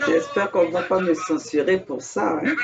J'espère qu'on ne va pas me censurer pour ça. Hein?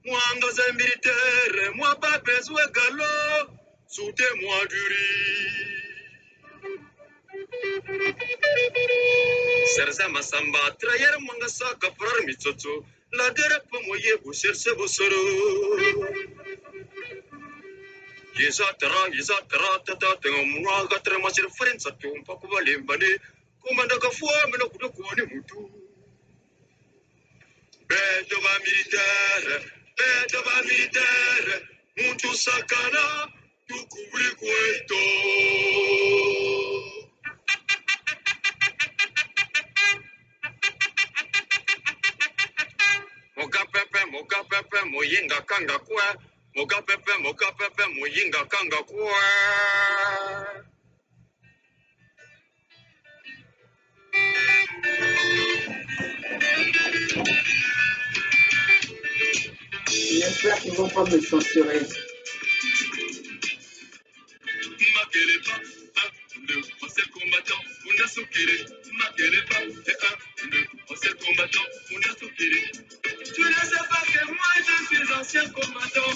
Mwanga militaire, moi pas besoin galop, soutez-moi du riz. Serza Masamba, trayer Mangasa, Kaprar Mitsotso, la guerre pour moyer, vous cherchez vos sorrows. Yizatra, Tata, Tenga, Gatra, Macher, Friends at home, Pakuba Limbane, Commandaka Fua, Melokuni Mutu. Bête militaire, Muntu Sakana, Tukuri Kueto. Moga pepe, moyinga kanga kwa. Moga pepe, moyinga kanga kwa. J'espère qu'ils ne vont pas me censurer. Makeleba, on s'est combattant, on a soukiri. Makeleba, on s'est combattant, on a soukiri. Tu ne sais pas que moi je suis ancien combattant.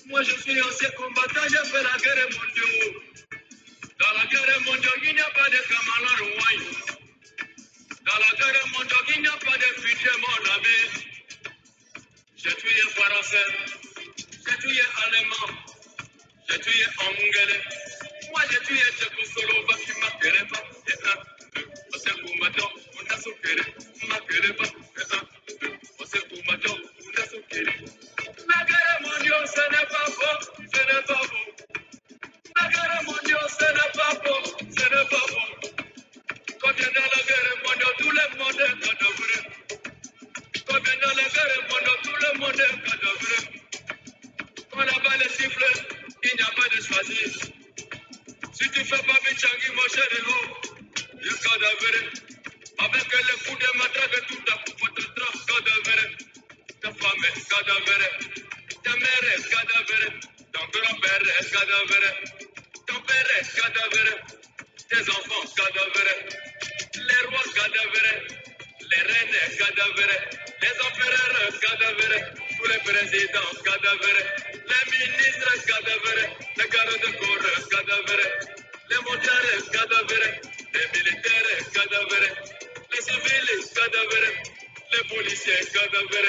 Moi je suis ancien combattant, j'ai fait la guerre mondiale. Dans la guerre mondiale, il n'y a pas de camarades royaux. Dans la guerre mondiale, il n'y a pas de futur, mon ami. J'ai tué français, j'ai tué allemand, j'ai tué anglais. Moi j'ai tué Tchécoslovaque, Makeleba, on s'est combattant, on a soukiri. Makeleba, on s'est combattant, on a soukiri. La guerre mondiale, ce n'est pas faux, ce n'est pas faux. La guerre mondiale, ce n'est pas faux, ce n'est pas faux. Quand vient dans la guerre mondiale, tout le monde est cadavre. Quand vient dans la guerre mondiale, tout le monde est cadavre. Quand la balle siffle, il n'y a pas de choisir. Si tu fais pas Michangi, mon chéri, il y a cadavre. Avec les coups de matraque, tout à coup, patatra, cadavre. Ta femme est cadavre. Ta mère est cadavre. Ton grand-père est cadavre. Ton père est cadavre. Tes enfants cadavres. Les rois cadavres. Les reines cadavres. Les empereurs cadavres. Tous les présidents cadavres. Les ministres cadavres. Les gardes de corps cadavres. Les motards cadavres. Les militaires cadavres. Les civils cadavres. Les policiers cadavres.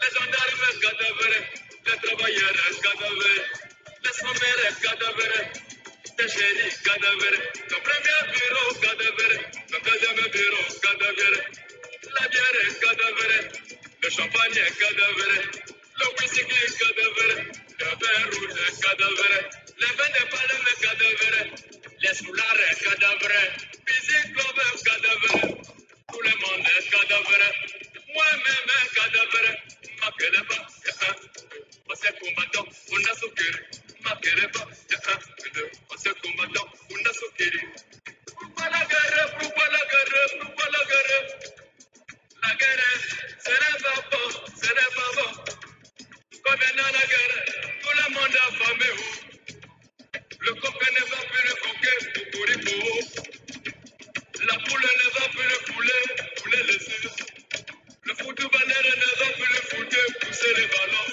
Les gendarmes cadavres. Les travailleurs cadavres. Les sommaires cadavres. Les chéris cadavres. Le premier bureau cadavre. Le deuxième bureau cadavre. La bière cadavre. Le champagne cadavre. Le whisky cadavre. Le vin rouge cadavre. Le vin de palme cadavre. Les soulards cadavre. Musique club cadavre. Tout le monde est cadavre. Moi-même cadavre. Makeleba. On s'est combattant. On a soukiri. Makeleba. On s'est combattant. On a soukiri. Pourquoi la guerre? Pourquoi la guerre? Pourquoi la guerre? La guerre, ce n'est pas bon. Ce n'est pas bon. Quand vient dans la guerre, tout le monde a famé. Le coquin ne va plus le coquin. La poule ne va plus le poulet. Poulet le sucre. Le footballeur ne va plus le foot, pousser les ballons.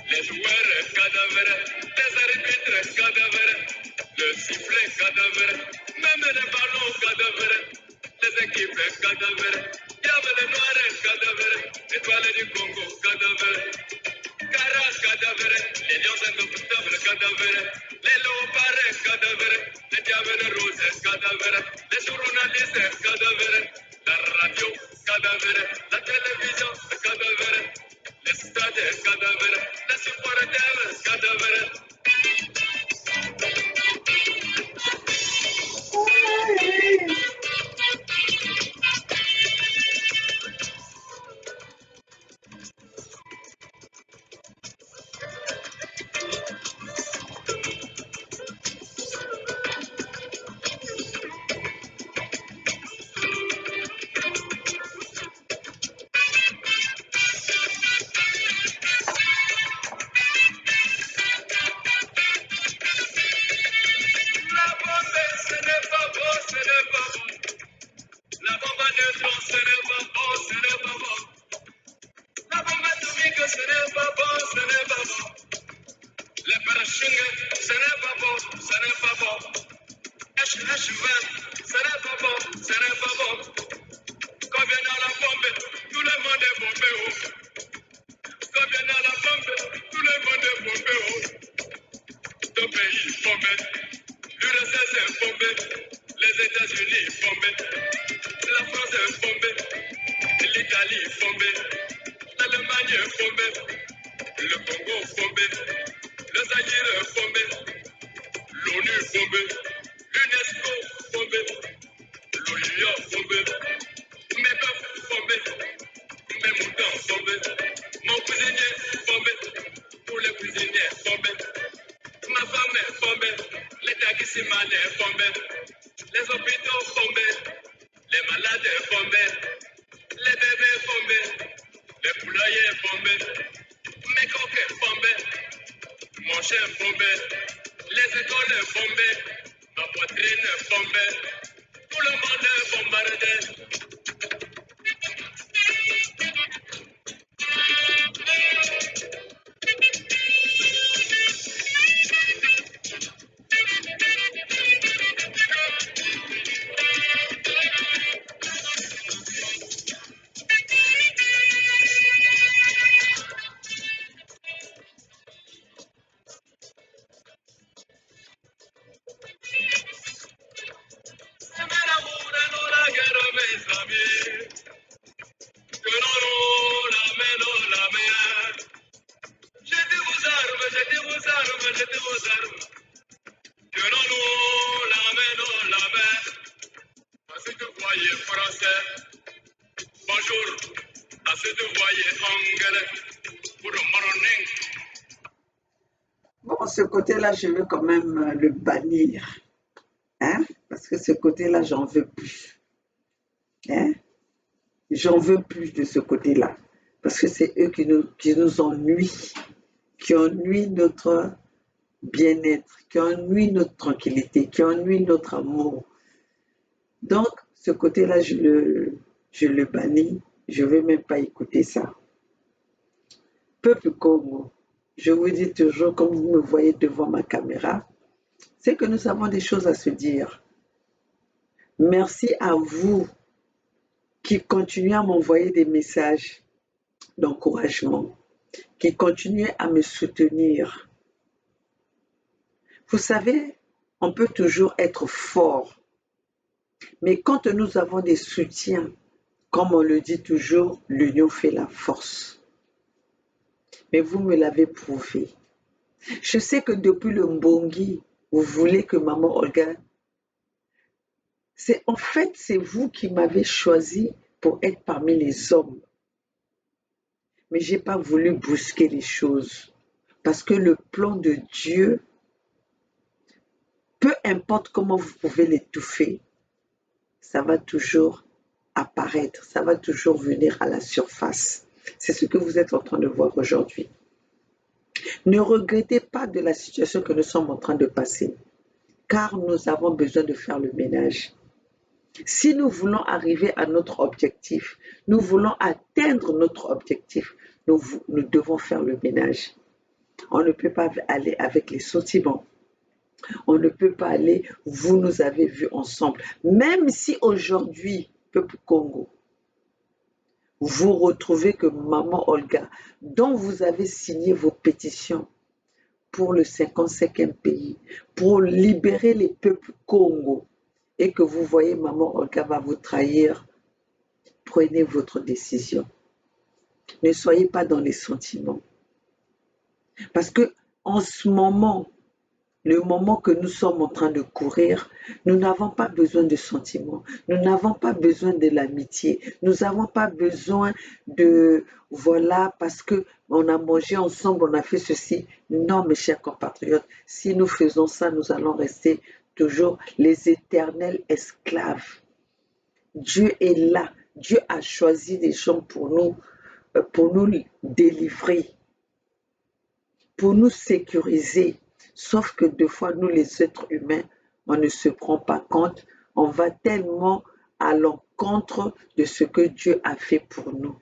Les joueurs cadavres, les arbitres cadavres, le sifflet cadavre, même les ballons cadavres, les équipes cadavres, il y avait les noirs cadavres, étoiles du Congo cadavres, Cara cadavres, les lions indomptables cadavres, les léopards cadavres, les diables roses cadavres, les journalistes cadavres, la radio cadavre, la télévision cadavre, les stades cadavres, les supporters cadavres. ce n'est pas bon, ce n'est pas bon. H20, ce n'est pas bon, ce n'est pas bon. Quand vient la bombe, tout le monde est bombé. Oh. Quand vient la bombe, tout le monde est bombé. Oh. Ton pays bombé, l'URSS est bombé, les États-Unis bombés, la France est bombée, l'Italie bombée, l'Allemagne est bombée, le Congo bombé, le Zaïre bombé, l'ONU bombé, l'UNESCO bombé, l'OIA bombé, mes peuples bombés, mes moutons bombés, mon cuisinier bombé, tous les cuisiniers bombés, ma femme est bombée, les taximans est bombé, les hôpitaux bombés, les malades bombés, les bébés bombés, les poulaillers bombés, mes coquets bombés, mon chien bombé, les écoles bombées, ma poitrine bombée, tout le monde est bombardé. C'est l'amour et non la guerre, mes amis. Que non, la main, non, la main. Jetez vos armes, jetez vos armes, jetez vos armes. Que non, la main, non, la main. À ceux que vous voyez français, bonjour. À ceux que vous voyez anglais, good morning. Bon, ce côté-là, je veux quand même le bannir. Hein? Parce que ce côté-là, j'en veux plus. Hein? J'en veux plus de ce côté-là. Parce que c'est eux qui nous ennuient, qui ennuient notre bien-être, qui ennuient notre tranquillité, qui ennuient notre amour. Donc, ce côté-là, je le bannis. Je ne veux même pas écouter ça. Peuple Congo, je vous dis toujours, comme vous me voyez devant ma caméra, c'est que nous avons des choses à se dire. Merci à vous qui continuez à m'envoyer des messages d'encouragement, qui continuez à me soutenir. Vous savez, on peut toujours être fort, mais quand nous avons des soutiens, comme on le dit toujours, l'union fait la force. Mais vous me l'avez prouvé. Je sais que depuis le Mbongi, vous voulez que maman Olga... En fait, c'est vous qui m'avez choisi pour être parmi les hommes. Mais je n'ai pas voulu brusquer les choses. Parce que le plan de Dieu, peu importe comment vous pouvez l'étouffer, ça va toujours apparaître, ça va toujours venir à la surface. C'est ce que vous êtes en train de voir aujourd'hui. Ne regrettez pas de la situation que nous sommes en train de passer, car nous avons besoin de faire le ménage. Si nous voulons arriver à notre objectif, nous voulons atteindre notre objectif, nous devons faire le ménage. On ne peut pas aller avec les sentiments. On ne peut pas aller, vous nous avez vus ensemble. Même si aujourd'hui, peuple Congo, vous retrouvez que maman Olga, dont vous avez signé vos pétitions pour le 55e pays, pour libérer les peuples Congo, et que vous voyez maman Olga va vous trahir, prenez votre décision. Ne soyez pas dans les sentiments. Parce que en ce moment, le moment que nous sommes en train de courir, nous n'avons pas besoin de sentiments, nous n'avons pas besoin de l'amitié, nous n'avons pas besoin de voilà parce qu'on a mangé ensemble, on a fait ceci. Non, mes chers compatriotes, si nous faisons ça, nous allons rester toujours les éternels esclaves. Dieu est là, Dieu a choisi des gens pour nous délivrer, pour nous sécuriser. Sauf que des fois, nous les êtres humains, on ne se rend pas compte, on va tellement à l'encontre de ce que Dieu a fait pour nous.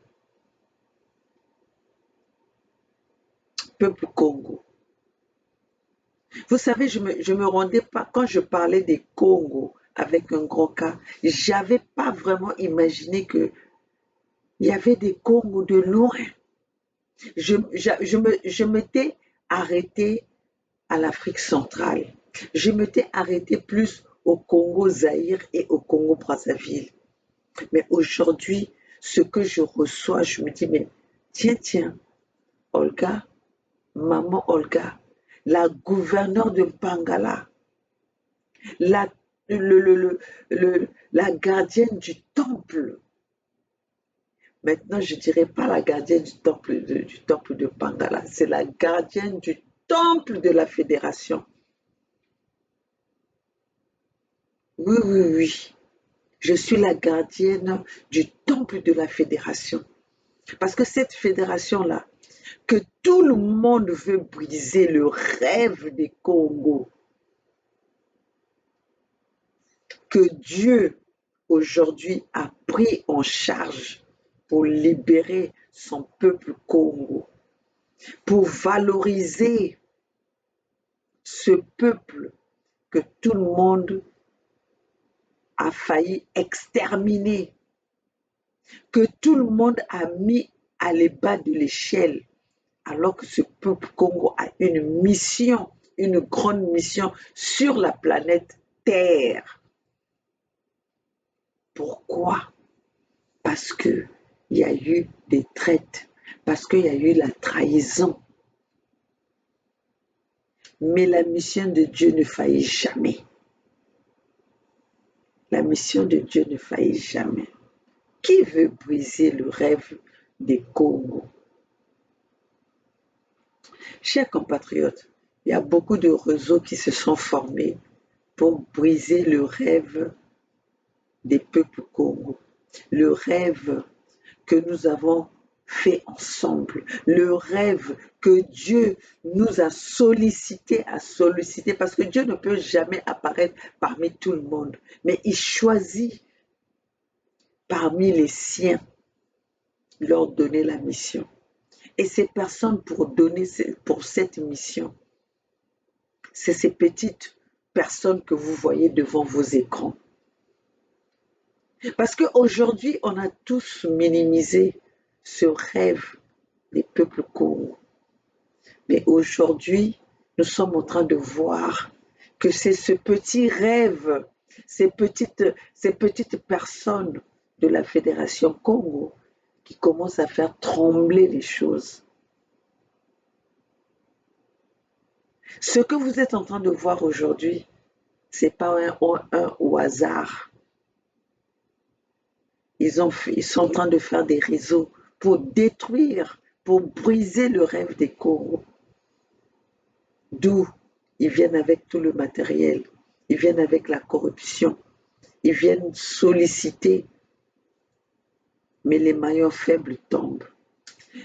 Peuple Congo, Vous savez, je me rendais pas, quand je parlais des Congo avec un grand K, j'avais pas vraiment imaginé que il y avait des Congos de loin. Je m'étais arrêtée à l'Afrique centrale. Je m'étais arrêtée plus au Congo Zaïre et au Congo Brazzaville. Mais aujourd'hui, ce que je reçois, je me dis, mais tiens, Olga, maman Olga, la gouverneure de Bangala, la, la gardienne du temple. Maintenant, je ne dirais pas la gardienne du temple de Bangala, c'est la gardienne du temple de la fédération. Oui, oui, oui. Je suis la gardienne du temple de la fédération. Parce que cette fédération-là, que tout le monde veut briser le rêve des Congo, que Dieu aujourd'hui a pris en charge pour libérer son peuple Congo, pour valoriser ce peuple que tout le monde a failli exterminer, que tout le monde a mis à bas de l'échelle, alors que ce peuple Congo a une mission, une grande mission sur la planète Terre. Pourquoi? Parce qu'il y a eu des traites, parce qu'il y a eu la trahison. Mais la mission de Dieu ne faillit jamais. La mission de Dieu ne faillit jamais. Qui veut briser le rêve des Congo? Chers compatriotes, il y a beaucoup de réseaux qui se sont formés pour briser le rêve des peuples Congo, le rêve que nous avons fait ensemble, le rêve que Dieu nous a sollicité, parce que Dieu ne peut jamais apparaître parmi tout le monde, mais il choisit parmi les siens leur donner la mission. Et ces personnes pour cette mission, c'est ces petites personnes que vous voyez devant vos écrans. Parce qu'aujourd'hui, on a tous minimisé ce rêve des peuples Congo. Mais aujourd'hui, nous sommes en train de voir que c'est ce petit rêve, ces petites personnes de la Fédération Congo qui commencent à faire trembler les choses. Ce que vous êtes en train de voir aujourd'hui, ce n'est pas un au hasard. Ils sont en train de faire des réseaux pour détruire, pour briser le rêve des Congo. D'où ils viennent avec tout le matériel, ils viennent avec la corruption, ils viennent solliciter, mais les maillons faibles tombent.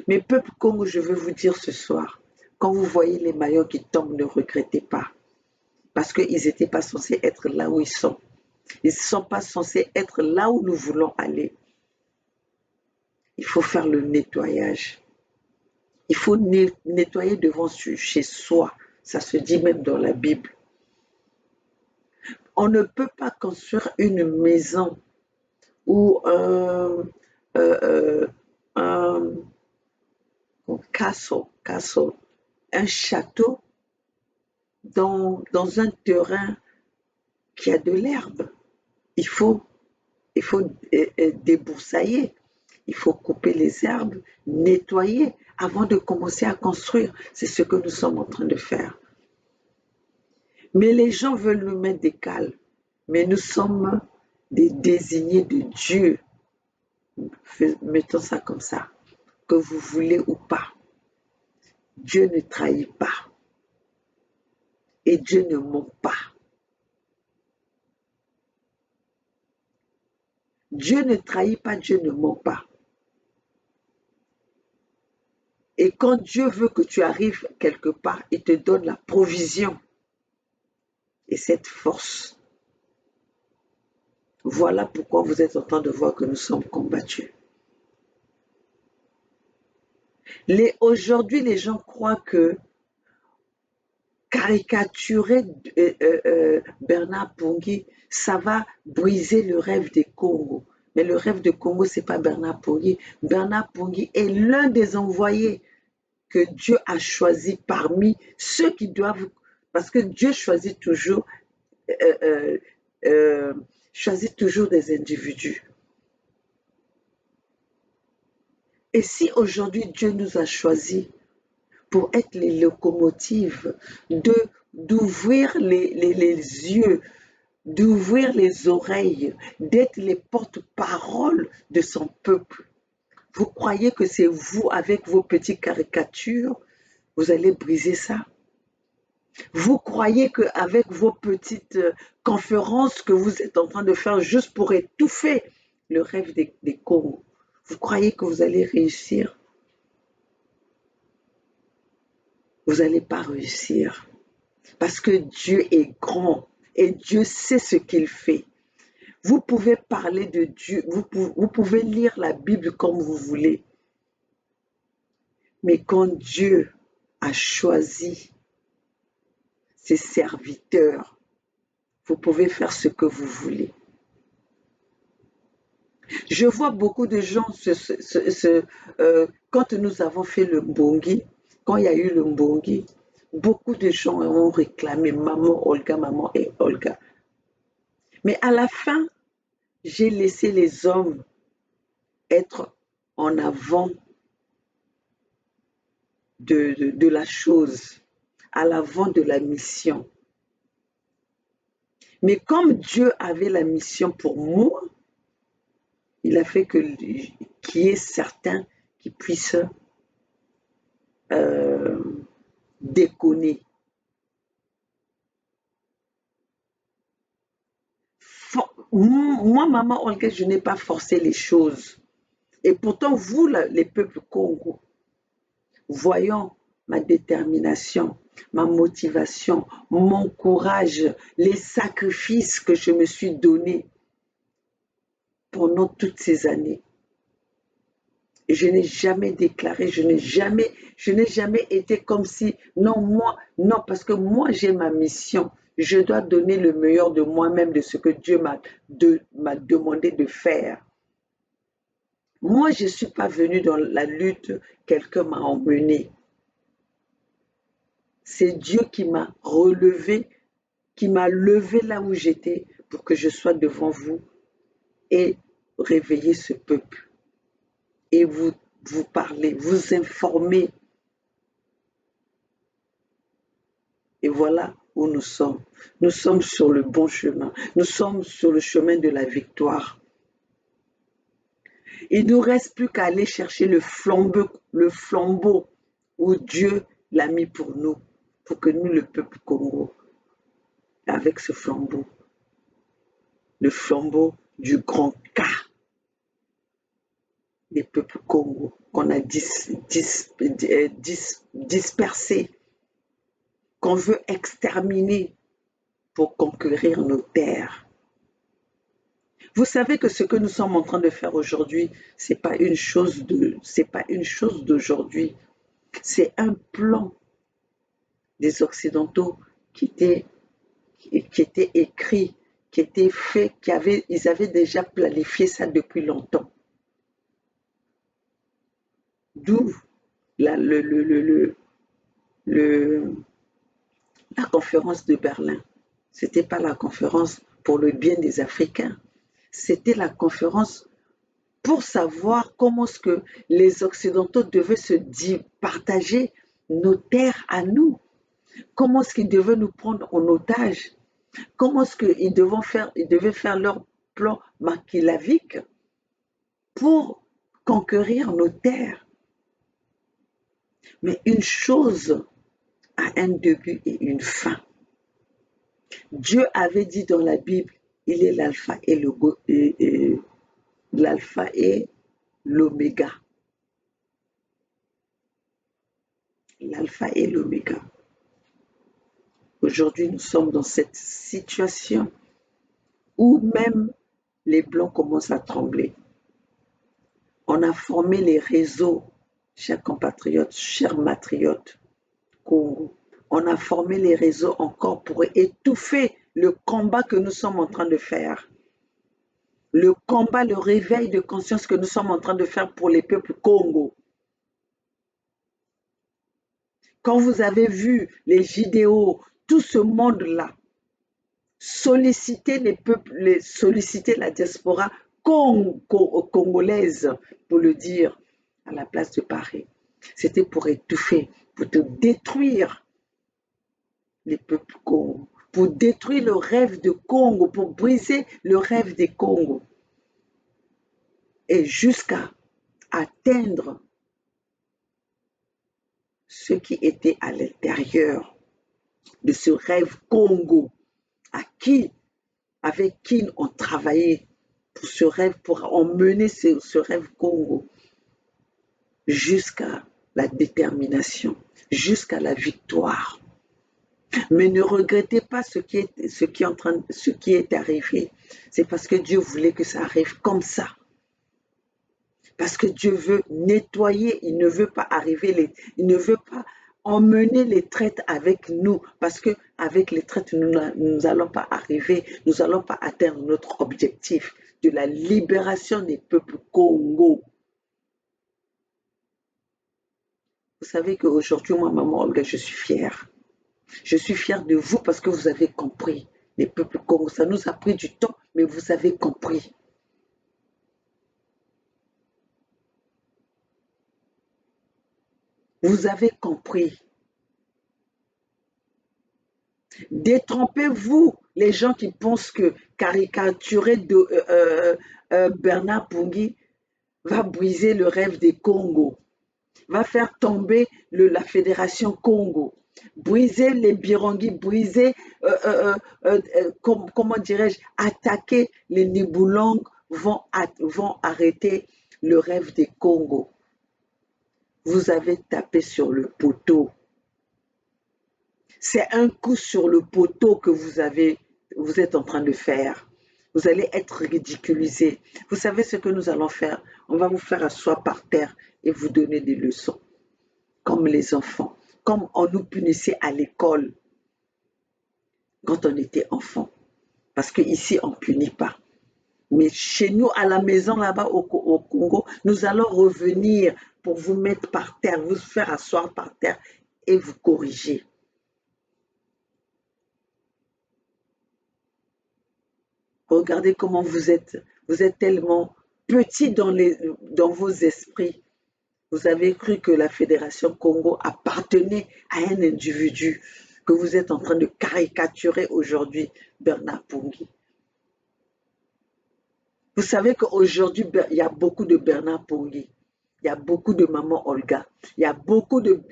Mais peuple Congo, je veux vous dire ce soir, quand vous voyez les maillons qui tombent, ne regrettez pas, parce qu'ils n'étaient pas censés être là où ils sont. Ils ne sont pas censés être là où nous voulons aller. Il faut faire le nettoyage. Il faut nettoyer devant chez soi. Ça se dit même dans la Bible. On ne peut pas construire une maison ou un castle, un château dans un terrain qui a de l'herbe. Il faut débroussailler, il faut couper les herbes, nettoyer avant de commencer à construire. C'est ce que nous sommes en train de faire. Mais les gens veulent nous mettre des cales. Mais nous sommes des désignés de Dieu. Mettons ça comme ça. Que vous voulez ou pas. Dieu ne trahit pas. Et Dieu ne ment pas. Dieu ne trahit pas, Dieu ne ment pas. Et quand Dieu veut que tu arrives quelque part, il te donne la provision et cette force. Voilà pourquoi vous êtes en train de voir que nous sommes combattus. Aujourd'hui, les gens croient que caricaturer Bernard Pongui, ça va briser le rêve des Congo. Mais le rêve de Congo, c'est pas Bernard Pongui. Bernard Pongui est l'un des envoyés que Dieu a choisi parmi ceux qui doivent, parce que Dieu euh, euh, choisit toujours des individus. Et si aujourd'hui Dieu nous a choisis pour être les locomotives, d'ouvrir les yeux, d'ouvrir les oreilles, d'être les porte-paroles de son peuple, vous croyez que c'est vous, avec vos petites caricatures, vous allez briser ça? Vous croyez qu'avec vos petites conférences que vous êtes en train de faire juste pour étouffer le rêve des Congo, vous croyez que vous allez réussir? Vous n'allez pas réussir. Parce que Dieu est grand et Dieu sait ce qu'il fait. Vous pouvez parler de Dieu, vous pouvez lire la Bible comme vous voulez. Mais quand Dieu a choisi ses serviteurs, vous pouvez faire ce que vous voulez. Je vois beaucoup de gens, quand nous avons fait le Mbongi, quand il y a eu le Mbongi, beaucoup de gens ont réclamé maman et Olga. Mais à la fin, j'ai laissé les hommes être en avant de la chose, à l'avant de la mission. Mais comme Dieu avait la mission pour moi, il a fait qu'il y ait certains qui puissent déconner. Moi, maman Olga, je n'ai pas forcé les choses. Et pourtant, vous, les peuples Congo, voyant ma détermination, ma motivation, mon courage, les sacrifices que je me suis donnés pendant toutes ces années. Et je n'ai jamais déclaré, je n'ai jamais été comme si, non, parce que moi j'ai ma mission. Je dois donner le meilleur de moi-même, de ce que Dieu m'a demandé de faire. Moi, je ne suis pas venue dans la lutte, quelqu'un m'a emmené. C'est Dieu qui m'a relevé, qui m'a levé là où j'étais pour que je sois devant vous et réveiller ce peuple. Et vous parler, vous informer. Et voilà où nous sommes. Nous sommes sur le bon chemin. Nous sommes sur le chemin de la victoire. Il ne nous reste plus qu'à aller chercher le flambeau où Dieu l'a mis pour nous, pour que nous, le peuple Congo, avec ce flambeau, le flambeau du grand cas des peuples Congo qu'on a dispersés, qu'on veut exterminer pour conquérir nos terres. Vous savez que ce que nous sommes en train de faire aujourd'hui, c'est pas une chose d'aujourd'hui. C'est un plan des Occidentaux qui était écrit, qui était fait, ils avaient déjà planifié ça depuis longtemps. D'où la conférence de Berlin. Ce n'était pas la conférence pour le bien des Africains. C'était la conférence pour savoir comment est-ce que les Occidentaux devaient partager nos terres à nous. Comment est-ce qu'ils devaient nous prendre en otage. Comment est-ce qu'ils devaient faire leur plan machiavélique pour conquérir nos terres. Mais une chose a un début et une fin. Dieu avait dit dans la Bible, il est l'alpha et l'oméga. L'alpha et l'oméga. Aujourd'hui, nous sommes dans cette situation où même les Blancs commencent à trembler. On a formé les réseaux, chers compatriotes, chers matriotes, Congo. On a formé les réseaux encore pour étouffer le combat que nous sommes en train de faire. Le combat, le réveil de conscience que nous sommes en train de faire pour les peuples Congo. Quand vous avez vu les vidéos, tout ce monde-là, solliciter les peuples, solliciter la diaspora congolaise, pour le dire, à la place de Paris. C'était pour étouffer, pour te détruire les peuples Congo, pour détruire le rêve de Congo, pour briser le rêve des Congo. Et jusqu'à atteindre ceux qui étaient à l'intérieur de ce rêve Congo, avec qui on travaillait pour ce rêve, pour emmener ce rêve Congo jusqu'à la détermination, jusqu'à la victoire. Mais ne regrettez pas ce qui est arrivé. C'est parce que Dieu voulait que ça arrive comme ça. Parce que Dieu veut nettoyer, il ne veut pas emmener les traites avec nous, parce que avec les traites, nous n'allons pas arriver, nous n'allons pas atteindre notre objectif de la libération des peuples Congo. Vous savez qu'aujourd'hui, moi, maman Olga, je suis fière. Je suis fière de vous parce que vous avez compris. Les peuples Congo, ça nous a pris du temps, mais vous avez compris. Vous avez compris. Détrompez-vous, les gens qui pensent que caricaturer Bernard Pungui va briser le rêve des Congo, va faire tomber la Fédération Congo, briser les Birongi, briser, comment dirais-je, attaquer les Niboulang, vont arrêter le rêve des Congo. Vous avez tapé sur le poteau. C'est un coup sur le poteau que vous êtes en train de faire. Vous allez être ridiculisé. Vous savez ce que nous allons faire? On va vous faire asseoir par terre et vous donner des leçons. Comme les enfants. Comme on nous punissait à l'école quand on était enfant. Parce qu'ici, on ne punit pas. Mais chez nous, à la maison, là-bas au Congo, nous allons revenir pour vous mettre par terre, vous faire asseoir par terre et vous corriger. Regardez comment vous êtes. Vous êtes tellement petit dans vos esprits. Vous avez cru que la Fédération Congo appartenait à un individu que vous êtes en train de caricaturer aujourd'hui, Bernard Pungui. Vous savez qu'aujourd'hui, il y a beaucoup de Bernard Pungui. Il y a beaucoup de Maman Olga. Il y a beaucoup de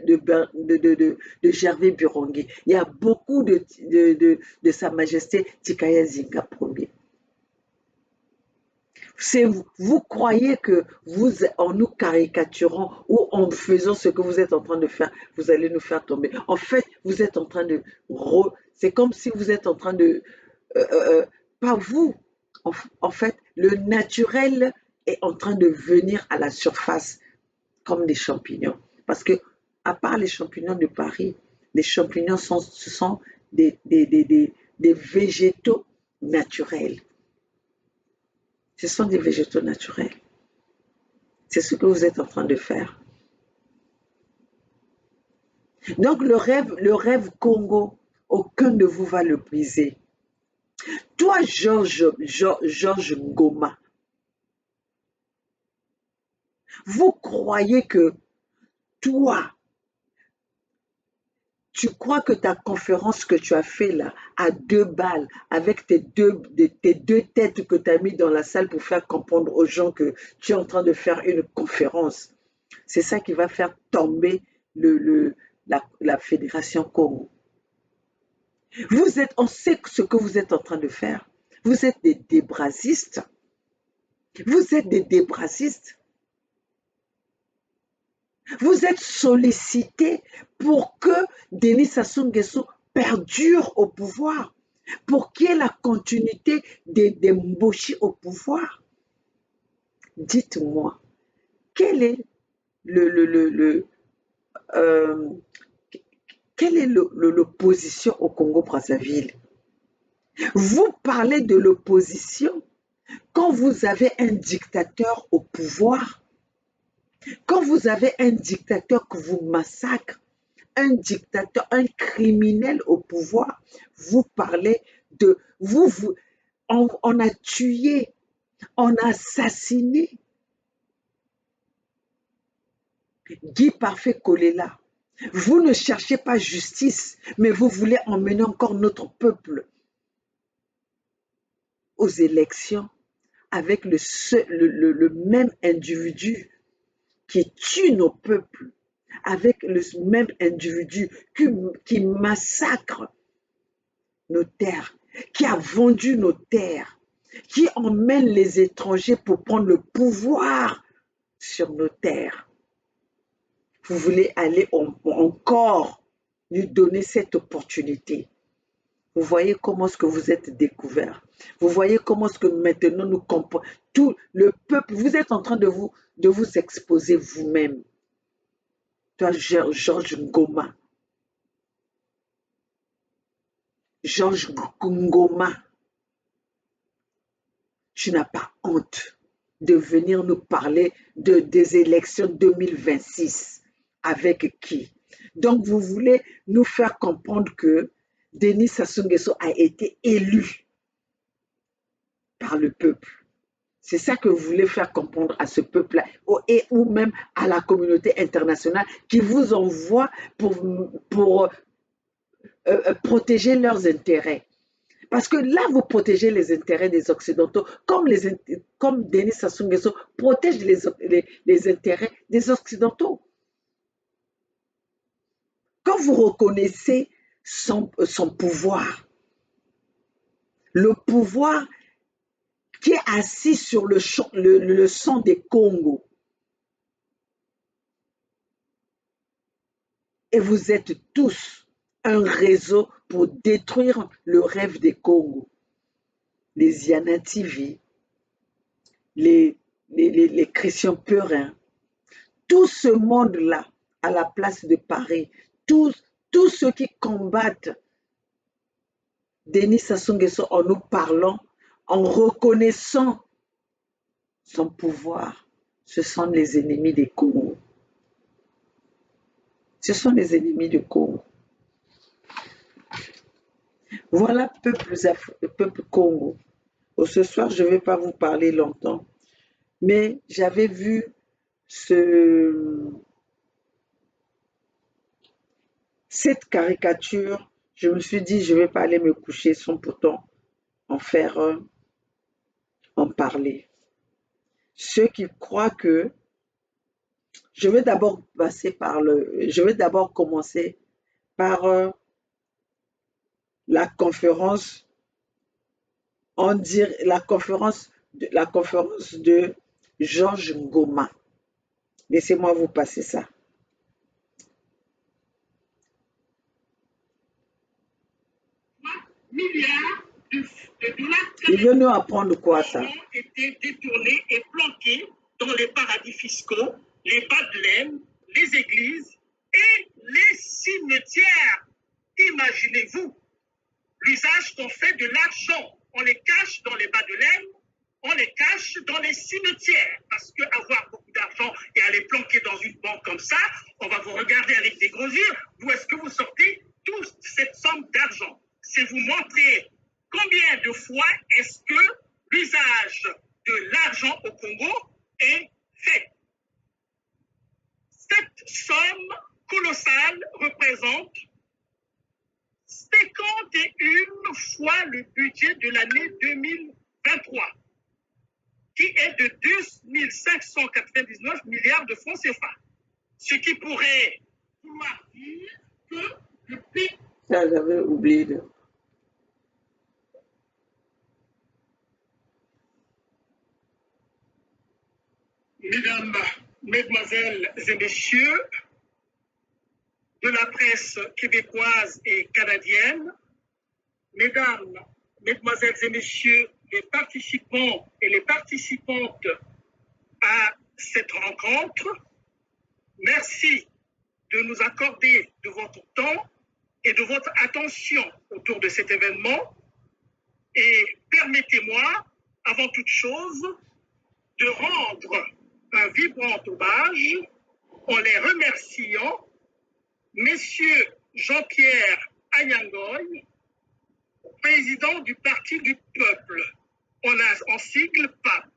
Gervais Birongi. Il y a beaucoup de Sa Majesté Tikaya Zinga Premier. Vous croyez que en nous caricaturant ou en faisant ce que vous êtes en train de faire, vous allez nous faire tomber. En fait, vous êtes en train de... C'est comme si vous êtes en train de... pas vous. En fait, le naturel est en train de venir à la surface comme des champignons. Parce que, à part les champignons de Paris, les champignons ce sont des végétaux naturels. Ce sont des végétaux naturels. C'est ce que vous êtes en train de faire. Donc le rêve Congo, aucun de vous va le briser. Toi, Georges Ngoma, vous croyez que toi, tu crois que ta conférence que tu as fait là, à 2 balles, avec tes deux têtes que tu as mis dans la salle pour faire comprendre aux gens que tu es en train de faire une conférence, c'est ça qui va faire tomber la Fédération Congo. On sait ce que vous êtes en train de faire. Vous êtes des débrasistes. Vous êtes des débrasistes. Vous êtes sollicités pour que Denis Sassou Nguesso perdure au pouvoir, pour qu'il y ait la continuité des Mboshi au pouvoir. Dites-moi, quel est Quelle est l'opposition au Congo-Brazzaville? Vous parlez de l'opposition quand vous avez un dictateur au pouvoir, quand vous avez un dictateur que vous massacre, un dictateur, un criminel au pouvoir, vous parlez de... on a tué, on a assassiné Guy Parfait Kolela. Vous ne cherchez pas justice, mais vous voulez emmener encore notre peuple aux élections avec le même individu qui tue nos peuples, avec le même individu qui massacre nos terres, qui a vendu nos terres, qui emmène les étrangers pour prendre le pouvoir sur nos terres. Vous voulez aller encore lui donner cette opportunité. Vous voyez comment est-ce que vous êtes découvert. Vous voyez comment est-ce que maintenant nous comprenons. Tout le peuple, vous êtes en train de vous exposer vous-même. Toi, Georges Ngoma. Georges Ngoma. Tu n'as pas honte de venir nous parler des élections 2026. Avec qui? Donc, vous voulez nous faire comprendre que Denis Sassou Nguesso a été élu par le peuple. C'est ça que vous voulez faire comprendre à ce peuple-là ou même à la communauté internationale qui vous envoie pour protéger leurs intérêts. Parce que là, vous protégez les intérêts des Occidentaux, comme Denis Sassou Nguesso protège les intérêts des Occidentaux. Quand vous reconnaissez son pouvoir, le pouvoir qui est assis sur le sang des Congo, et vous êtes tous un réseau pour détruire le rêve des Congo. Les Yana TV, les Christian Perin, tout ce monde-là à la place de Paris, tous ceux qui combattent Denis Sassou Nguesso en nous parlant, en reconnaissant son pouvoir, ce sont les ennemis des Congo. Ce sont les ennemis du Congo. Voilà, peuple Congo. Ce soir, je ne vais pas vous parler longtemps, mais j'avais vu cette caricature. Je me suis dit, je ne vais pas aller me coucher sans pourtant en parler. Ceux qui croient que je vais d'abord commencer par la conférence de Georges Ngoma. Laissez-moi vous passer ça. Milliards de dollars Il veut nous apprendre quoi, ça? ont été détournés et planqués dans les paradis fiscaux, les bas de laine, les églises et les cimetières. Imaginez-vous l'usage qu'on fait de l'argent. On les cache dans les bas de laine, on les cache dans les cimetières. Parce qu'avoir beaucoup d'argent et aller planquer dans une banque comme ça, on va vous regarder avec des gros yeux. D'où est-ce que vous sortez toute cette somme d'argent? C'est vous montrer combien de fois est-ce que l'usage de l'argent au Congo est fait. Cette somme colossale représente 51 fois le budget de l'année 2023, qui est de 2 599 milliards de francs CFA. Ce qui pourrait vouloir dire que le PIB... Ça, j'avais oublié. Mesdames, Mesdemoiselles et Messieurs de la presse québécoise et canadienne, Mesdames, Mesdemoiselles et Messieurs les participants et les participantes à cette rencontre, merci de nous accorder de votre temps et de votre attention autour de cet événement. Et permettez-moi, avant toute chose, de rendre un vibrant hommage en les remerciant, Messieurs Jean-Pierre Agnan-Ngoy, président du Parti du Peuple, en sigle PAP,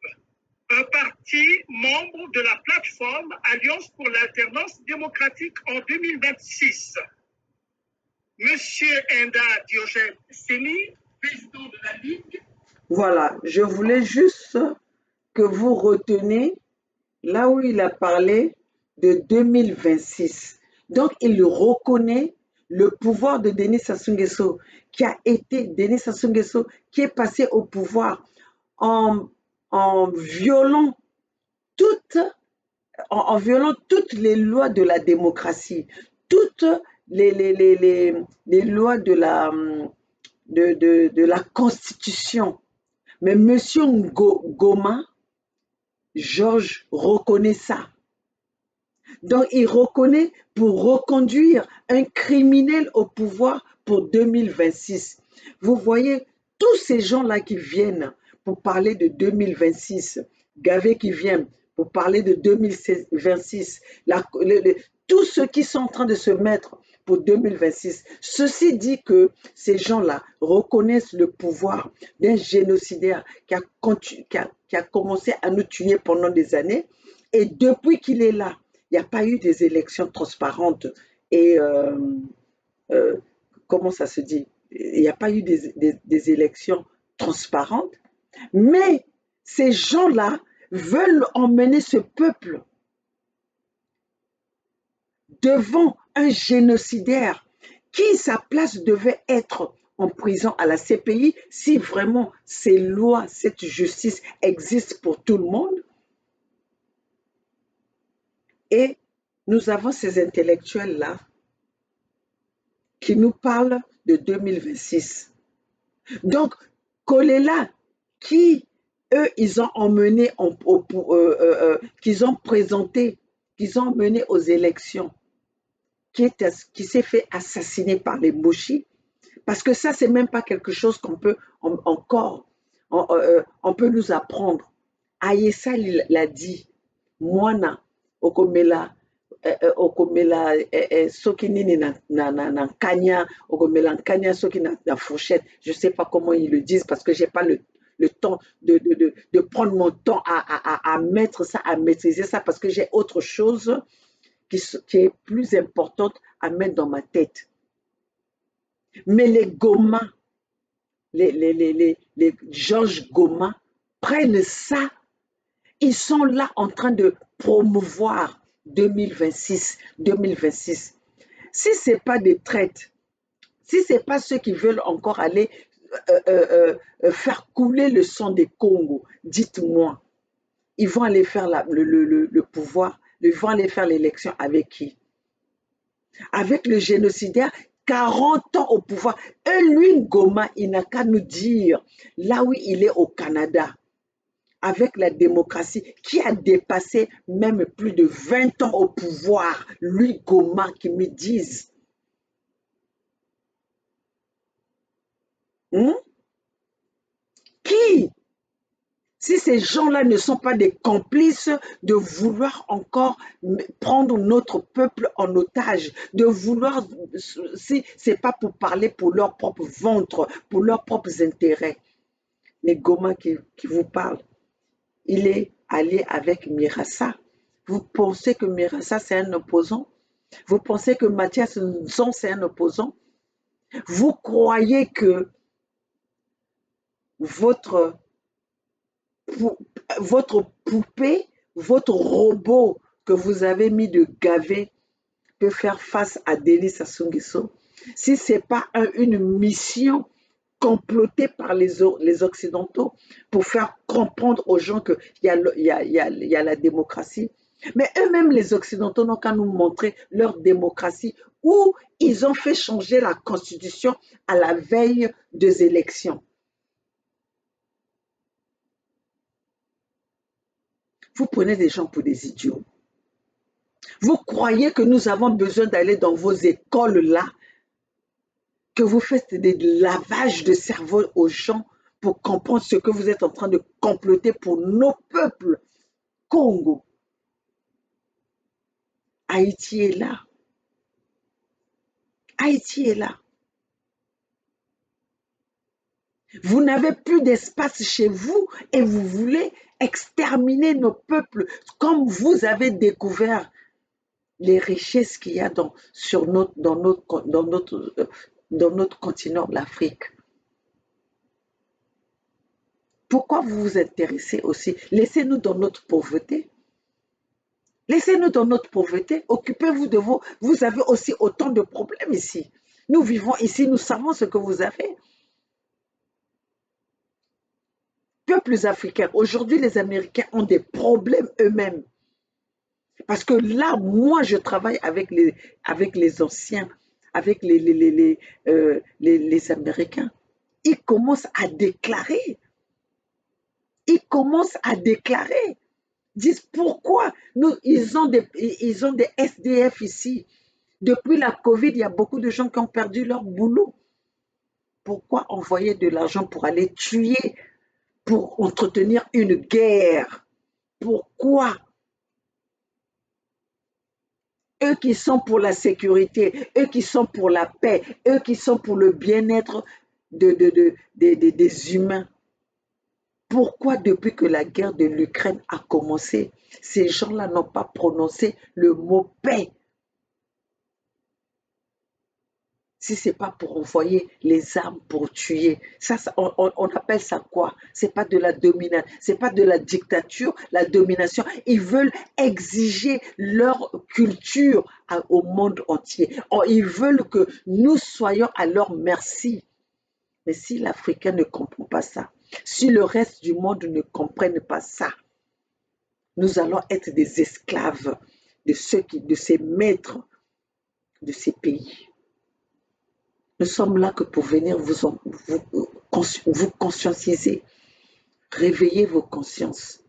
un parti membre de la plateforme Alliance pour l'alternance démocratique en 2026. Monsieur Enda Diogène Séni, président de la Ligue. Voilà, je voulais juste que vous reteniez là où il a parlé de 2026. Donc, il reconnaît le pouvoir de Denis Sassou Nguesso, qui est passé au pouvoir en, en violant toutes, en violant toutes les lois de la démocratie, toutes les lois de la Constitution. Mais M. Goma, Georges reconnaît ça. Donc, il reconnaît pour reconduire un criminel au pouvoir pour 2026. Vous voyez, tous ces gens-là qui viennent pour parler de 2026, Gavé qui vient pour parler de 2026, tous ceux qui sont en train de se mettre pour 2026. Ceci dit que ces gens-là reconnaissent le pouvoir d'un génocidaire qui a commencé à nous tuer pendant des années. Et depuis qu'il est là, il n'y a pas eu des élections transparentes et comment ça se dit? Il n'y a pas eu des élections transparentes, mais ces gens-là veulent emmener ce peuple devant un génocidaire qui, sa place devait être en prison à la CPI si vraiment ces lois, cette justice existe pour tout le monde. Et nous avons ces intellectuels-là qui nous parlent de 2026. Donc, Kolela, qui, eux, ils ont emmené, qu'ils ont présenté, qu'ils ont mené aux élections, qui s'est fait assassiner par les Moshi, parce que ça, c'est même pas quelque chose qu'on peut encore, on peut nous apprendre. Ayessa l'a dit, Moana, Okomela, okomela soki nini na kanya, okomela kanya soki na fourchette. Je sais pas comment ils le disent parce que j'ai pas le temps de prendre mon temps à mettre ça, à maîtriser ça parce que j'ai autre chose qui est plus importante à mettre dans ma tête. Mais les Goma, les Georges Goma prennent ça. Ils sont là en train de promouvoir 2026. Si ce n'est pas des traites, si ce n'est pas ceux qui veulent encore aller faire couler le sang des Congo, dites-moi, ils vont aller faire le pouvoir, ils vont aller faire l'élection avec qui? Avec le génocidaire, 40 ans au pouvoir. Et lui, Goma, il n'a qu'à nous dire, là où il est au Canada, avec la démocratie, qui a dépassé même plus de 20 ans au pouvoir, lui, Goma, qui me disent. Qui? Si ces gens-là ne sont pas des complices de vouloir encore prendre notre peuple en otage, de vouloir, si ce n'est pas pour parler pour leur propre ventre, pour leurs propres intérêts. Mais Goma qui vous parle, il est allié avec Mirassa. Vous pensez que Mirassa, c'est un opposant? Vous pensez que Mathias Nzon, c'est un opposant? Vous croyez que votre poupée, votre robot que vous avez mis de Gavé peut faire face à Denis Sassou Nguesso? Si ce n'est pas une mission complotée par les Occidentaux pour faire comprendre aux gens qu'il y a la démocratie. Mais eux-mêmes, les Occidentaux, n'ont qu'à nous montrer leur démocratie où ils ont fait changer la Constitution à la veille des élections. Vous prenez des gens pour des idiots. Vous croyez que nous avons besoin d'aller dans vos écoles là que vous faites des lavages de cerveau aux gens pour comprendre ce que vous êtes en train de comploter pour nos peuples. Congo, Haïti est là. Haïti est là. Vous n'avez plus d'espace chez vous et vous voulez exterminer nos peuples comme vous avez découvert les richesses qu'il y a dans notre continent, l'Afrique. Pourquoi vous vous intéressez aussi? Laissez-nous dans notre pauvreté. Laissez-nous dans notre pauvreté. Occupez-vous de vos... Vous avez aussi autant de problèmes ici. Nous vivons ici, nous savons ce que vous avez. Peuples africains, aujourd'hui les Américains ont des problèmes eux-mêmes. Parce que là, moi, je travaille avec les anciens, avec les Américains. Ils commencent à déclarer. Ils commencent à déclarer. Disent pourquoi ils ont des SDF ici. Depuis la Covid, il y a beaucoup de gens qui ont perdu leur boulot. Pourquoi envoyer de l'argent pour aller tuer, pour entretenir une guerre? Pourquoi? Eux qui sont pour la sécurité, eux qui sont pour la paix, eux qui sont pour le bien-être des humains. Pourquoi depuis que la guerre de l'Ukraine a commencé, ces gens-là n'ont pas prononcé le mot paix? Si ce n'est pas pour envoyer les armes pour tuer, on appelle ça quoi? C'est pas de la domination, c'est pas de la dictature, la domination. Ils veulent exiger leur culture au monde entier. Ils veulent que nous soyons à leur merci. Mais si l'Africain ne comprend pas ça, si le reste du monde ne comprenne pas ça, nous allons être des esclaves de ces maîtres de ces pays. Nous sommes là que pour venir vous conscientiser, réveiller vos consciences.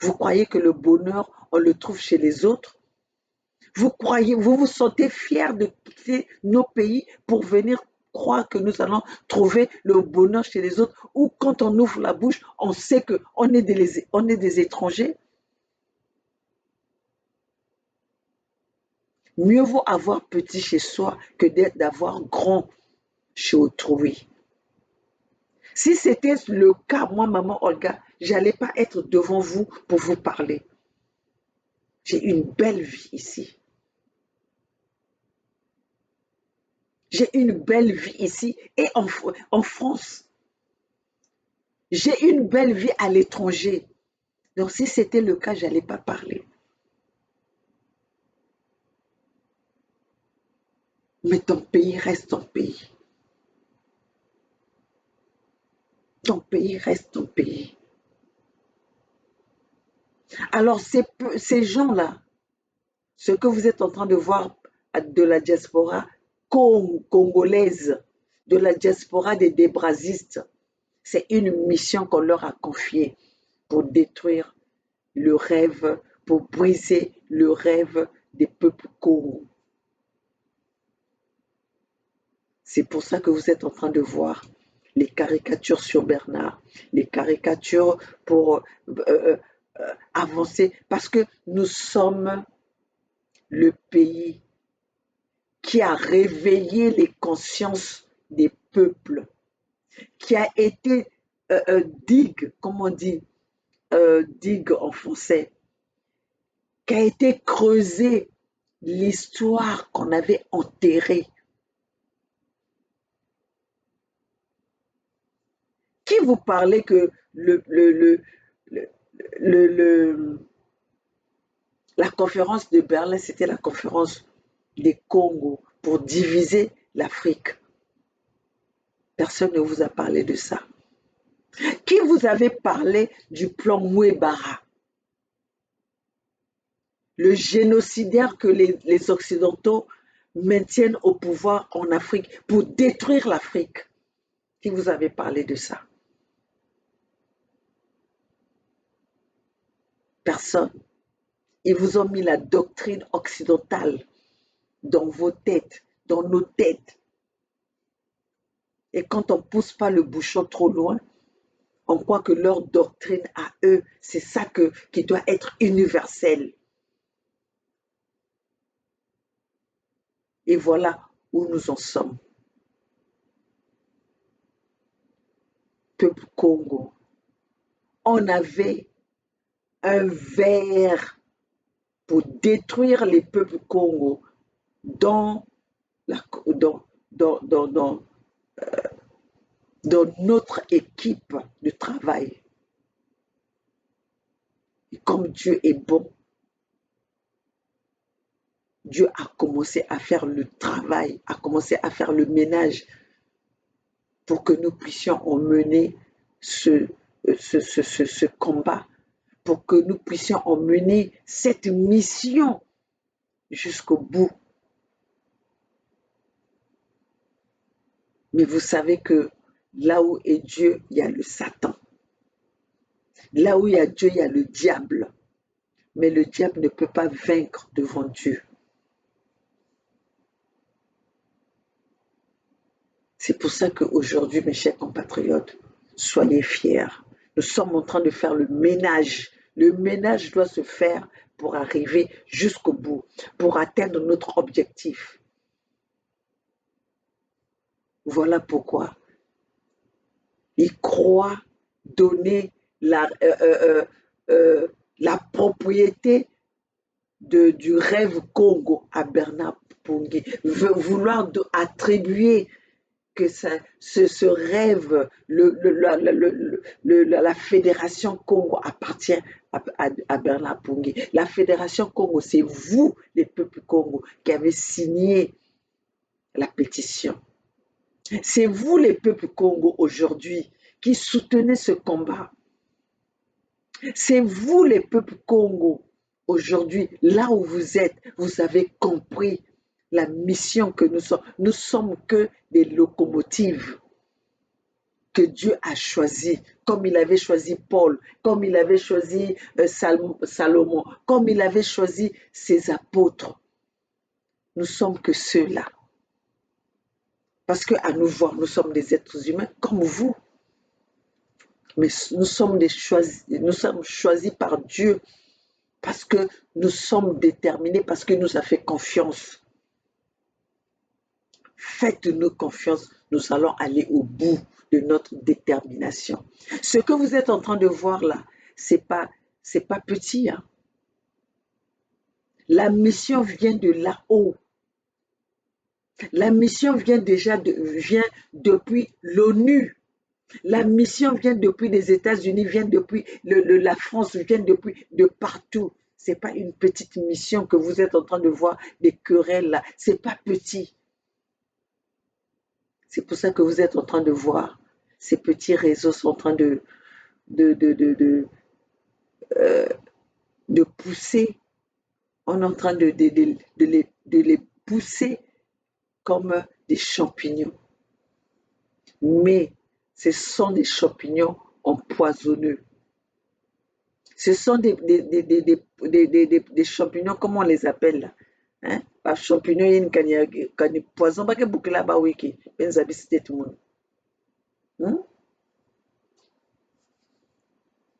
Vous croyez que le bonheur, on le trouve chez les autres? Vous vous sentez fiers de quitter nos pays pour venir croire que nous allons trouver le bonheur chez les autres, ou quand on ouvre la bouche, on sait qu'on est des étrangers? Mieux vaut avoir petit chez soi que d'avoir grand chez autrui. Si c'était le cas, moi, maman Olga, j'allais pas être devant vous pour vous parler. J'ai une belle vie ici. J'ai une belle vie ici et en France. J'ai une belle vie à l'étranger. Donc, si c'était le cas, j'allais pas parler. Mais ton pays reste ton pays. Ton pays reste ton pays. Alors, ces gens-là, ce que vous êtes en train de voir de la diaspora congolaise, de la diaspora des débrasistes, c'est une mission qu'on leur a confiée pour détruire le rêve, pour briser le rêve des peuples congolais. C'est pour ça que vous êtes en train de voir les caricatures sur Bernard, les caricatures pour avancer, parce que nous sommes le pays qui a réveillé les consciences des peuples, qui a été digue, comme on dit, digue en français, qui a été creusé l'histoire qu'on avait enterrée. Qui vous parlait que la conférence de Berlin, c'était la conférence des Congos pour diviser l'Afrique? Personne ne vous a parlé de ça. Qui vous avait parlé du plan Mouebara? Le génocidaire que les Occidentaux maintiennent au pouvoir en Afrique pour détruire l'Afrique. Qui vous avait parlé de ça? Personne. Ils vous ont mis la doctrine occidentale dans vos têtes, dans nos têtes. Et quand on ne pousse pas le bouchon trop loin, on croit que leur doctrine à eux, c'est ça qui doit être universel. Et voilà où nous en sommes. Peuple Congo, on avait un verre pour détruire les peuples Congo dans, la, dans, dans, dans, dans, dans notre équipe de travail. Et comme Dieu est bon, Dieu a commencé à faire le travail, a commencé à faire le ménage pour que nous puissions emmener ce combat, pour que nous puissions emmener cette mission jusqu'au bout. Mais vous savez que là où est Dieu, il y a le Satan. Là où il y a Dieu, il y a le diable. Mais le diable ne peut pas vaincre devant Dieu. C'est pour ça qu'aujourd'hui, mes chers compatriotes, soyez fiers. Nous sommes en train de faire le ménage. Le ménage doit se faire pour arriver jusqu'au bout, pour atteindre notre objectif. Voilà pourquoi il croit donner la propriété du rêve Congo à Bernard Pongé, vouloir attribuer que ce rêve, la fédération Congo appartient à Bernard Pongé. La fédération Congo, c'est vous, les peuples Congo, qui avez signé la pétition. C'est vous, les peuples Congo, aujourd'hui, qui soutenez ce combat. C'est vous, les peuples Congo, aujourd'hui, là où vous êtes, vous avez compris la mission que nous sommes. Nous sommes que des locomotives que Dieu a choisies, comme il avait choisi Paul, comme il avait choisi Salomon, comme il avait choisi ses apôtres. Nous sommes que ceux-là. Parce qu'à nous voir, nous sommes des êtres humains comme vous. Mais nous sommes choisis par Dieu parce que nous sommes déterminés, parce qu'il nous a fait confiance. Faites-nous confiance, nous allons aller au bout de notre détermination. Ce que vous êtes en train de voir là, c'est pas petit. Hein. La mission vient de là-haut. La mission vient depuis l'ONU. La mission vient depuis les États-Unis, vient depuis la France, vient depuis de partout. Ce n'est pas une petite mission que vous êtes en train de voir, des querelles là. Ce n'est pas petit. C'est pour ça que vous êtes en train de voir. Ces petits réseaux sont en train de pousser. On est en train de les pousser comme des champignons. Mais ce sont des champignons empoisonneux. Ce sont des champignons, comment on les appelle là? Hein? Pas champignons, il y a une poison, pas que boucle là-bas, oui, qui est tout le monde.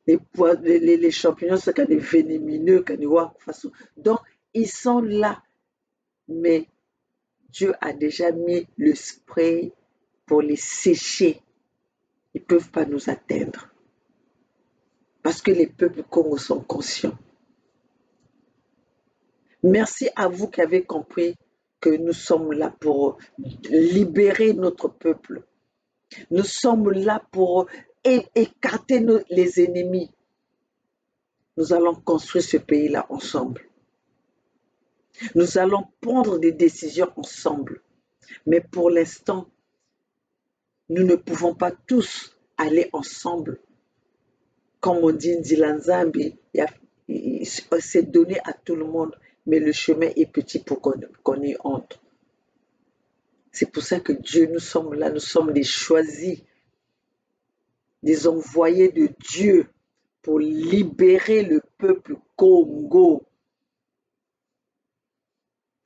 Les champignons, c'est des vénémineux, façon. Donc, ils sont là. Mais Dieu a déjà mis le spray pour les sécher. Ils ne peuvent pas nous atteindre. Parce que les peuples Congo sont conscients. Merci à vous qui avez compris que nous sommes là pour libérer notre peuple. Nous sommes là pour écarter les ennemis. Nous allons construire ce pays-là ensemble. Nous allons prendre des décisions ensemble. Mais pour l'instant, nous ne pouvons pas tous aller ensemble. Comme on dit Ndilanzambi, c'est donné à tout le monde, mais le chemin est petit pour qu'on y entre. C'est pour ça que Dieu, nous sommes là, nous sommes les choisis, des envoyés de Dieu pour libérer le peuple Congo.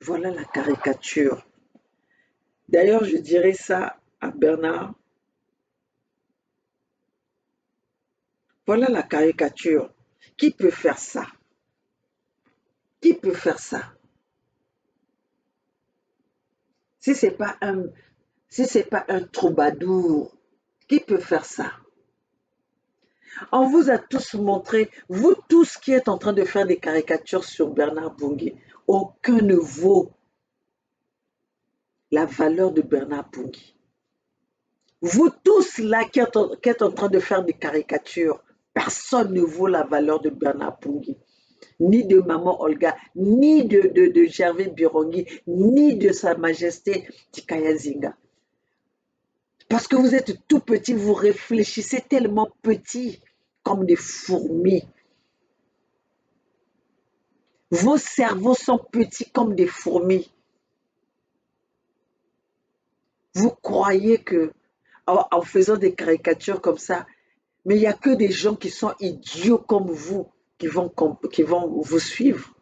Voilà la caricature. D'ailleurs, je dirais ça à Bernard. Voilà la caricature. Qui peut faire ça? Qui peut faire ça? Si c'est pas un, si c'est pas un troubadour, qui peut faire ça? On vous a tous montré, vous tous qui êtes en train de faire des caricatures sur Bernard Bungui, aucun ne vaut la valeur de Bernard Bungui. Vous tous là qui êtes en train de faire des caricatures, personne ne vaut la valeur de Bernard Bungui. Ni de Maman Olga, ni de Gervais Birongi, ni de Sa Majesté Tikaya Zinga. Parce que vous êtes tout petit, vous réfléchissez tellement petit, comme des fourmis. Vos cerveaux sont petits comme des fourmis. Vous croyez que en faisant des caricatures comme ça, mais il n'y a que des gens qui sont idiots comme vous qui vont vous suivre.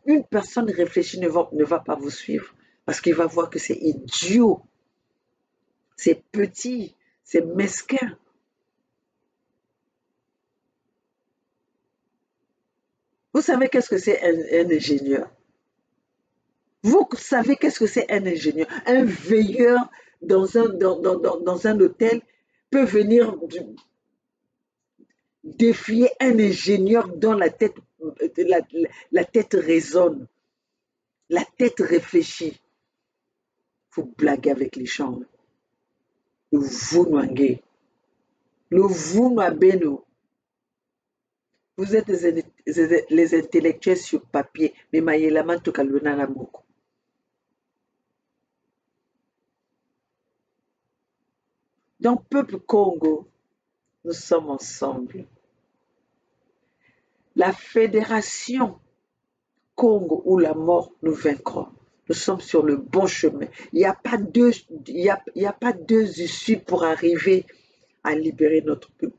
Une personne réfléchie ne va pas vous suivre parce qu'il va voir que c'est idiot, c'est petit, c'est mesquin. Vous savez qu'est-ce que c'est un ingénieur? Vous savez qu'est-ce que c'est un ingénieur? Un veilleur dans un hôtel peut venir défier un ingénieur dont la tête résonne, la tête réfléchit. Vous blaguez avec les gens. Le vous noingé. Le vous noabeno. Vous êtes les intellectuels sur papier, mais maïelaman tokalona na moko. Donc, peuple Congo, nous sommes ensemble. La fédération Congo ou la mort nous vaincrons. Nous sommes sur le bon chemin. Il n'y a pas deux issues pour arriver à libérer notre peuple.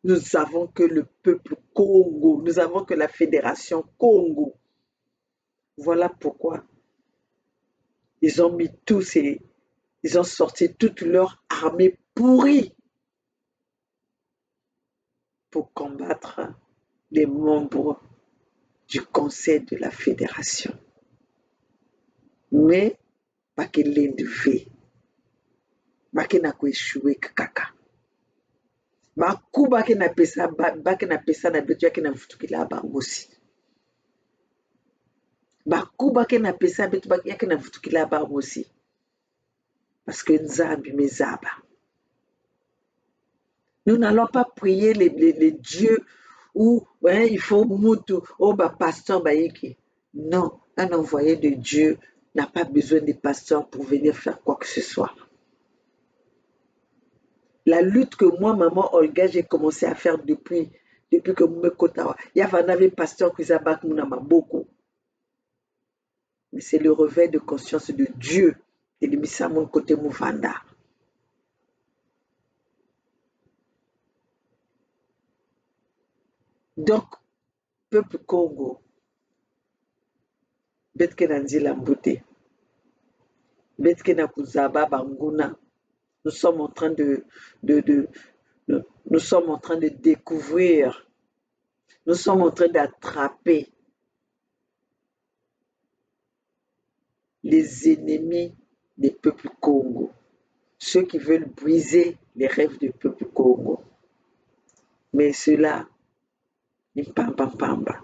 Nous avons que le peuple Congo. Nous avons que la fédération Congo. Voilà pourquoi ils ont mis ils ont sorti toute leur armée pourrie pour combattre les membres du conseil de la fédération. Mais bakilindi ve bakina kueshuwe kaka baku bakina pesa na betu yake na vutukila bangosi baku bakina pesa betu yake na vutukila bangosi parce que nzambi mezaba. Nous n'allons pas prier les dieux où ouais, il faut mutu oh ba pasteur baiki. Non, un envoyé de Dieu n'a pas besoin de pasteur pour venir faire quoi que ce soit. La lutte que moi, maman Olga, j'ai commencé à faire depuis que Moumekotawa. Il y avait pasteur Kuzabak Mounama beaucoup. Mais c'est le réveil de conscience de Dieu et de Missamon côté Mouvanda. Donc, peuple Congo, Betkenanzi Lambote, Betkena Kuzaba Banguna, nous sommes en train nous sommes en train de découvrir, nous sommes en train d'attraper les ennemis des peuples Congo, ceux qui veulent briser les rêves du peuple Congo. Mais cela, pamba.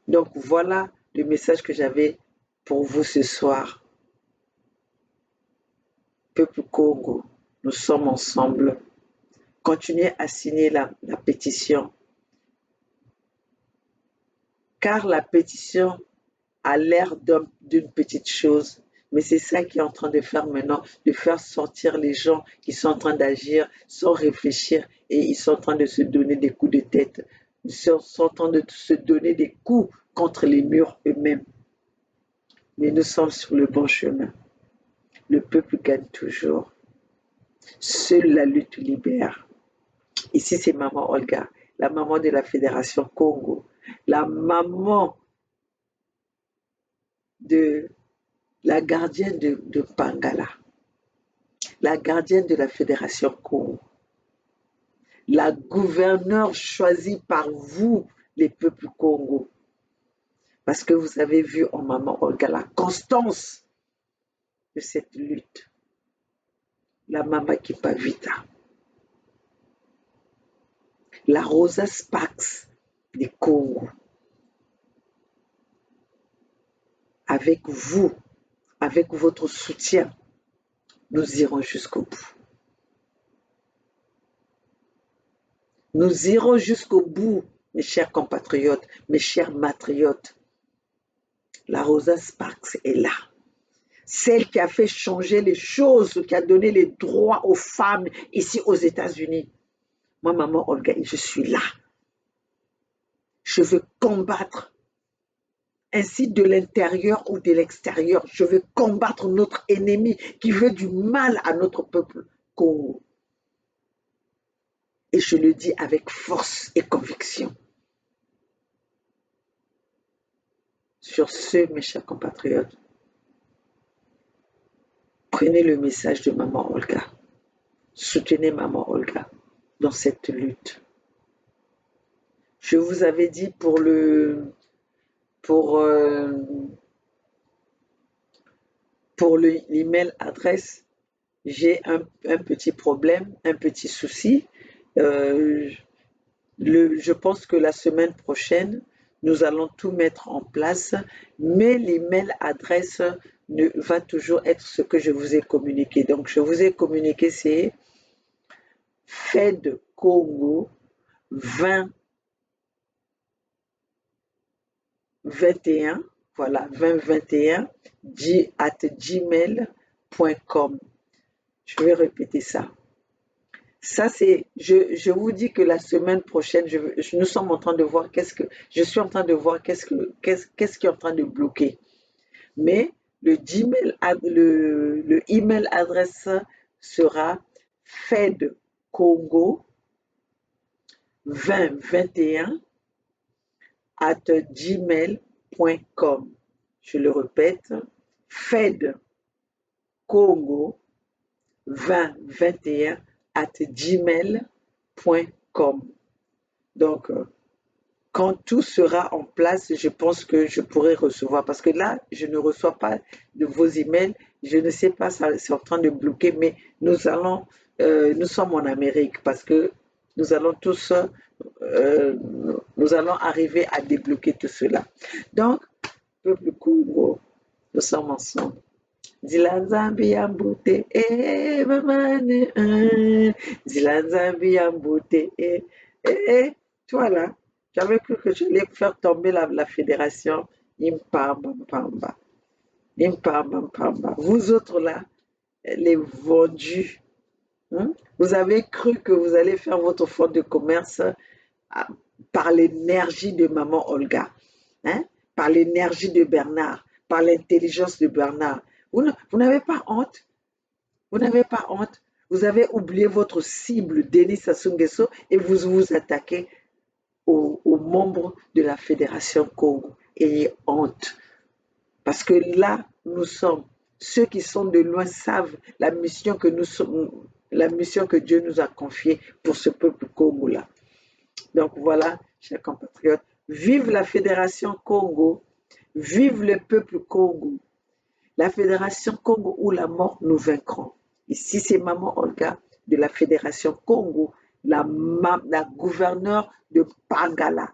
Donc voilà le message que j'avais pour vous ce soir. Peuple Congo, nous sommes ensemble. Continuez à signer la pétition. Car la pétition a l'air d'une petite chose, mais c'est ça qui est en train de faire maintenant, de faire sortir les gens qui sont en train d'agir sans réfléchir et ils sont en train de se donner des coups de tête. Ils sont en train de se donner des coups contre les murs eux-mêmes. Mais nous sommes sur le bon chemin. Le peuple gagne toujours. Seule la lutte libère. Ici, c'est maman Olga, la maman de la Fédération Congo, la maman de la gardienne de Pangala, la gardienne de la Fédération Congo, la gouverneure choisie par vous, les peuples Congo, parce que vous avez vu en Maman Olga la constance de cette lutte, la Mama Kipavita, la Rosa Sparks du Congo. Avec vous, avec votre soutien, nous irons jusqu'au bout. Nous irons jusqu'au bout, mes chers compatriotes, mes chers matriotes. La Rosa Sparks est là. Celle qui a fait changer les choses, qui a donné les droits aux femmes ici aux États-Unis. Moi, Maman Olga, je suis là. Je veux combattre, ainsi de l'intérieur ou de l'extérieur. Je veux combattre notre ennemi qui veut du mal à notre peuple Congo. Et je le dis avec force et conviction. Sur ce, mes chers compatriotes, prenez le message de Maman Olga. Soutenez Maman Olga dans cette lutte. Je vous avais dit pour l'email adresse, j'ai un petit problème, un petit souci. Je pense que la semaine prochaine, nous allons tout mettre en place, mais l'email adresse va toujours être ce que je vous ai communiqué. Donc, je vous ai communiqué, c'est Fed Congo 2021, voilà, 2021, @gmail.com. Je vais répéter ça. Ça, c'est, je vous dis que la semaine prochaine, nous sommes en train de voir je suis en train de voir qu'est-ce qui est en train de bloquer. Mais le email adresse sera fedcongo 2021 @gmail.com. Je le répète, fedcongo 2021 @gmail.com. Donc, quand tout sera en place, je pense que je pourrai recevoir. Parce que là, je ne reçois pas de vos emails. Je ne sais pas, c'est en train de bloquer, mais nous sommes en Amérique parce que nous allons arriver à débloquer tout cela. Donc, peuple Congo, nous sommes ensemble. Zilanzambi Yambute, mamane, Zilanzambi Yambute, toi là, j'avais cru que je allais faire tomber la fédération Impamba. Vous autres là, les vendus, vous avez cru que vous allez faire votre fonds de commerce par l'énergie de Maman Olga, par l'énergie de Bernard, par l'intelligence de Bernard. Vous n'avez pas honte. Vous n'avez pas honte. Vous avez oublié votre cible, Denis Sassou Nguesso, et vous vous attaquez aux membres de la Fédération Congo. Ayez honte. Parce que là, nous sommes, ceux qui sont de loin savent la mission que Dieu nous a confiée pour ce peuple Congo-là. Donc voilà, chers compatriotes, vive la Fédération Congo, vive le peuple Congo. La Fédération Congo ou la mort, nous vaincrons. Ici, c'est Maman Olga de la Fédération Congo, la gouverneure de Pangala,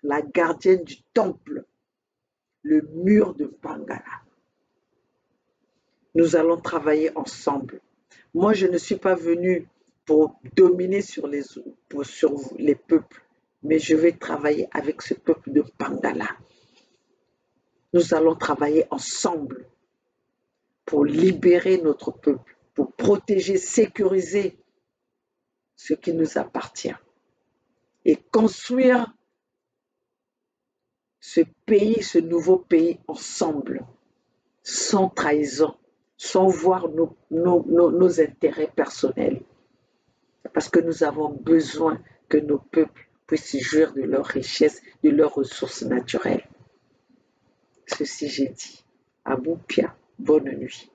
la gardienne du temple, le mur de Pangala. Nous allons travailler ensemble. Moi, je ne suis pas venue pour dominer sur les peuples, mais je vais travailler avec ce peuple de Pangala. Nous allons travailler ensemble pour libérer notre peuple, pour protéger, sécuriser ce qui nous appartient et construire ce pays, ce nouveau pays ensemble, sans trahison, sans voir nos intérêts personnels. Parce que nous avons besoin que nos peuples puissent jouir de leurs richesses, de leurs ressources naturelles. Ceci j'ai dit. Aboupia. Bonne nuit.